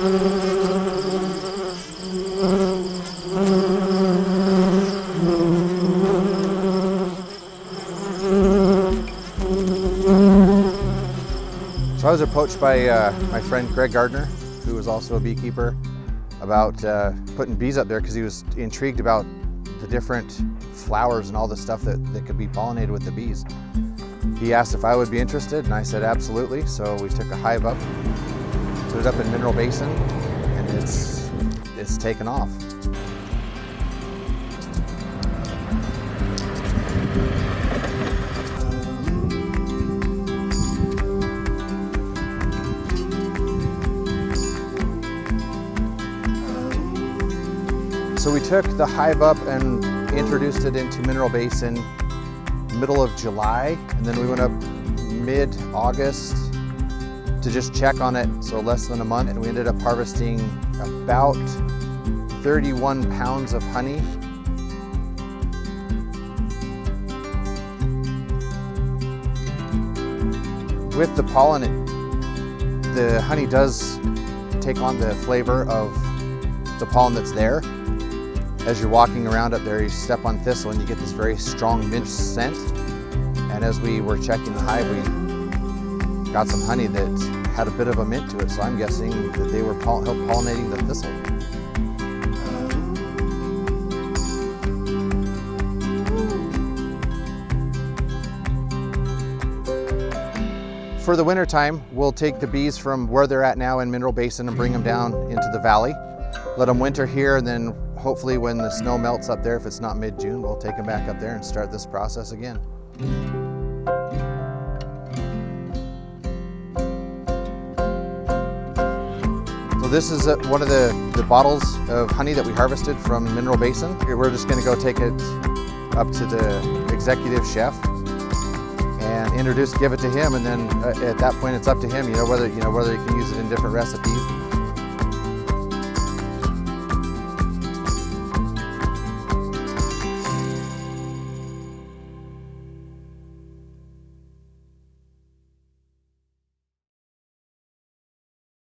So I was approached by my friend Greg Gardner, who was also a beekeeper, about putting bees up there because he was intrigued about the different flowers and all the stuff that could be pollinated with the bees. He asked if I would be interested, and I said absolutely. So we took a hive up, put it up in Mineral Basin, and it's taken off. So we took the hive up and introduced it into Mineral Basin middle of July, and then we went up mid-August to just check on it, so less than a month, and we ended up harvesting about 31 pounds of honey. With the pollen, the honey does take on the flavor of the pollen that's there. As you're walking around up there, you step on thistle and you get this very strong mint scent. And as we were checking the hive, we got some honey that had a bit of a mint to it. So I'm guessing that they were pollinating the thistle. For the winter time, we'll take the bees from where they're at now in Mineral Basin and bring them down into the valley. Let them winter here, and then hopefully when the snow melts up there, if it's not mid-June, we'll take them back up there and start this process again. So this is one of the bottles of honey that we harvested from Mineral Basin. We're just gonna go take it up to the executive chef and give it to him, and then at that point it's up to him, whether he can use it in different recipes.